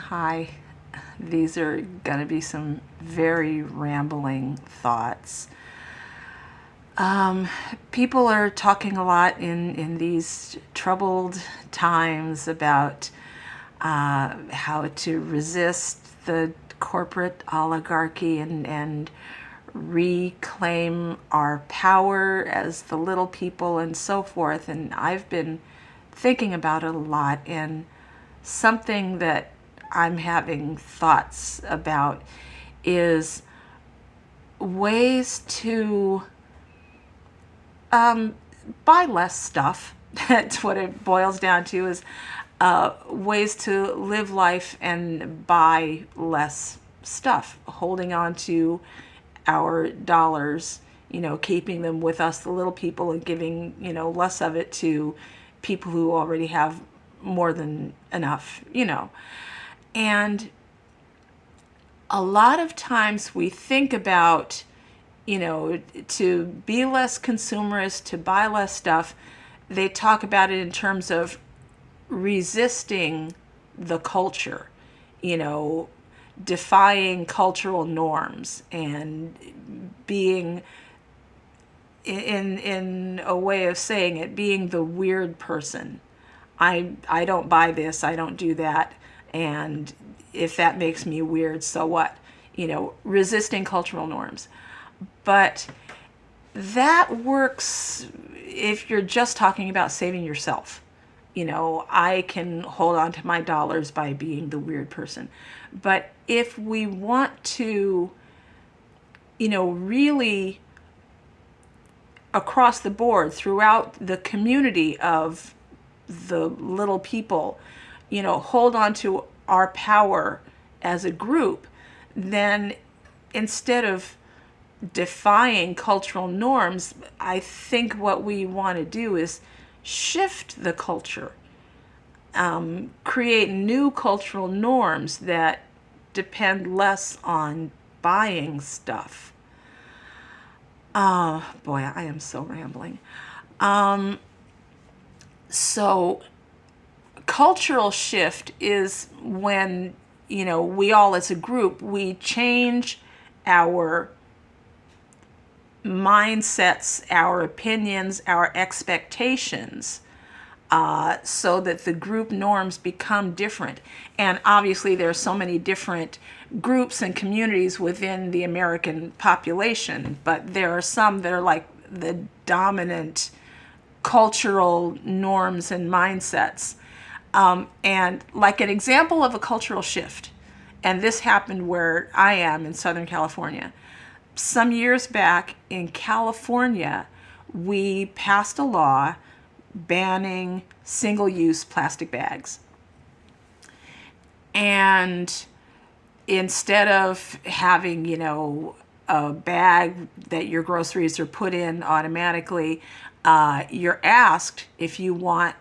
Hi, these are going to be some very rambling thoughts. People are talking a lot in these troubled times about how to resist the corporate oligarchy and reclaim our power as the little people and so forth. And I've been thinking about it a lot, and something that I'm having thoughts about is ways to buy less stuff. That's what it boils down to, is ways to live life and buy less stuff, holding on to our dollars, keeping them with us, the little people, and giving, less of it to people who already have more than enough. And a lot of times we think about, to be less consumerist, to buy less stuff. They talk about it in terms of resisting the culture, defying cultural norms and being, in a way of saying it, being the weird person. I don't buy this, I don't do that, and if that makes me weird, so what? Resisting cultural norms. But that works if you're just talking about saving yourself. I can hold on to my dollars by being the weird person. But if we want to, really across the board throughout the community of the little people, hold on to our power as a group, then instead of defying cultural norms, I think what we want to do is shift the culture, create new cultural norms that depend less on buying stuff. Oh boy, I am so rambling. So cultural shift is when, we all as a group, we change our mindsets, our opinions, our expectations, so that the group norms become different. And obviously there are so many different groups and communities within the American population, but there are some that are like the dominant cultural norms and mindsets. And like an example of a cultural shift, and this happened where I am in Southern California. Some years back in California, we passed a law banning single-use plastic bags. And instead of having, a bag that your groceries are put in automatically, you're asked if you want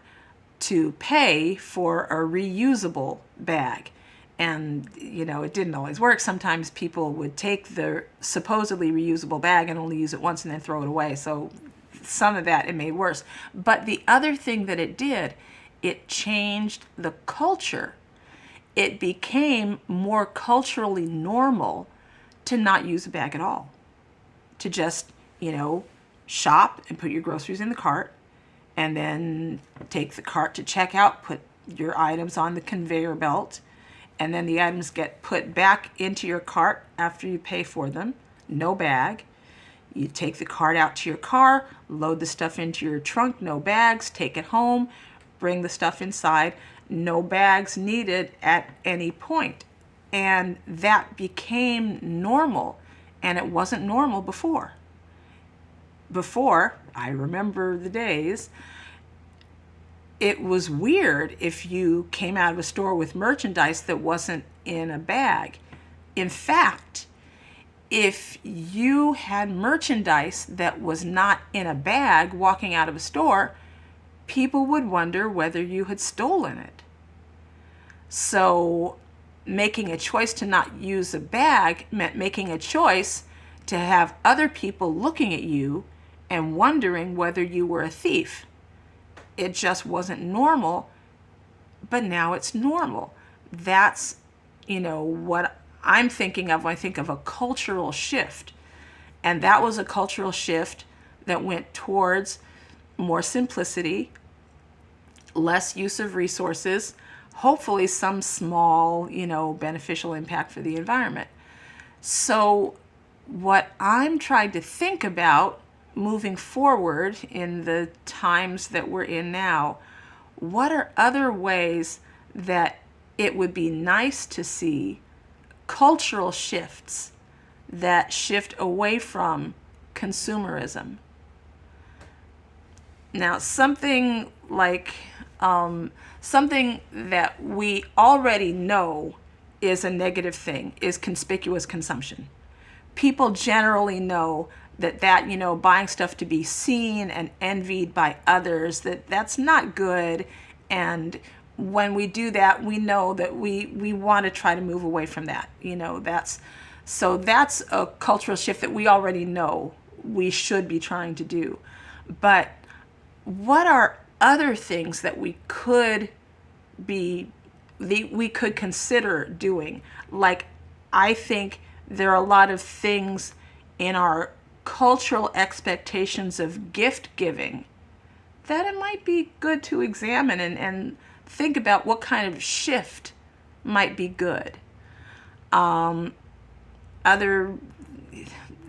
to pay for a reusable bag. And, it didn't always work. Sometimes people would take the supposedly reusable bag and only use it once and then throw it away. So some of that, it made worse. But the other thing that it did, it changed the culture. It became more culturally normal to not use a bag at all. To just, shop and put your groceries in the cart, and then take the cart to checkout, put your items on the conveyor belt, and then the items get put back into your cart after you pay for them. No bag. You take the cart out to your car, load the stuff into your trunk, no bags, take it home, bring the stuff inside, no bags needed at any point. And that became normal, and it wasn't normal before. Before, I remember the days, it was weird if you came out of a store with merchandise that wasn't in a bag. In fact, if you had merchandise that was not in a bag walking out of a store, people would wonder whether you had stolen it. So making a choice to not use a bag meant making a choice to have other people looking at you and wondering whether you were a thief. It just wasn't normal, but now it's normal. That's what I'm thinking of when I think of a cultural shift. And that was a cultural shift that went towards more simplicity, less use of resources, hopefully some small, beneficial impact for the environment. So what I'm trying to think about moving forward in the times that we're in now, what are other ways that it would be nice to see cultural shifts that shift away from consumerism? Now, something that we already know is a negative thing is conspicuous consumption. People generally know that buying stuff to be seen and envied by others, that's not good. And when we do that, we know that we want to try to move away from that. That's a cultural shift that we already know we should be trying to do. But what are other things that we could consider doing? Like, I think there are a lot of things in our cultural expectations of gift giving that it might be good to examine and think about what kind of shift might be good.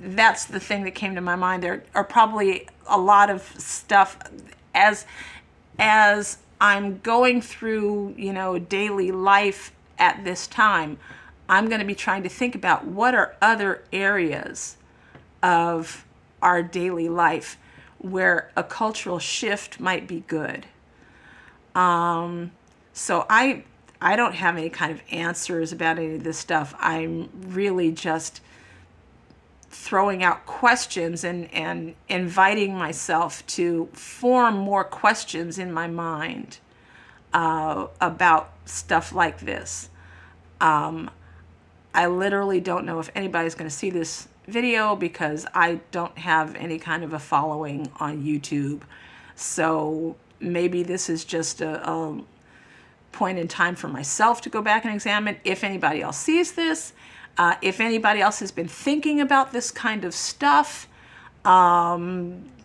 That's the thing that came to my mind. There are probably a lot of stuff as I'm going through, daily life at this time. I'm going to be trying to think about what are other areas of our daily life where a cultural shift might be good. So I don't have any kind of answers about any of this stuff. I'm really just throwing out questions and inviting myself to form more questions in my mind about stuff like this. I literally don't know if anybody's going to see this video because I don't have any kind of a following on YouTube. So maybe this is just a point in time for myself to go back and examine. If anybody else sees this, if anybody else has been thinking about this kind of stuff,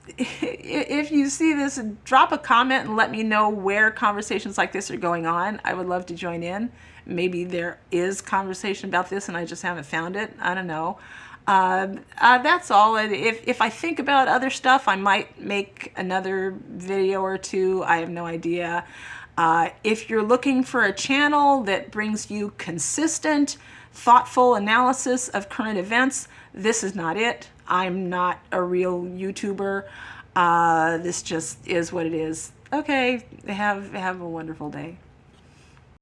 if you see this, drop a comment and let me know where conversations like this are going on. I would love to join in. Maybe there is conversation about this and I just haven't found it. I don't know. That's all. And if I think about other stuff, I might make another video or two. I have no idea. If you're looking for a channel that brings you consistent, thoughtful analysis of current events, this is not it. I'm not a real YouTuber. This just is what it is. Okay, have a wonderful day.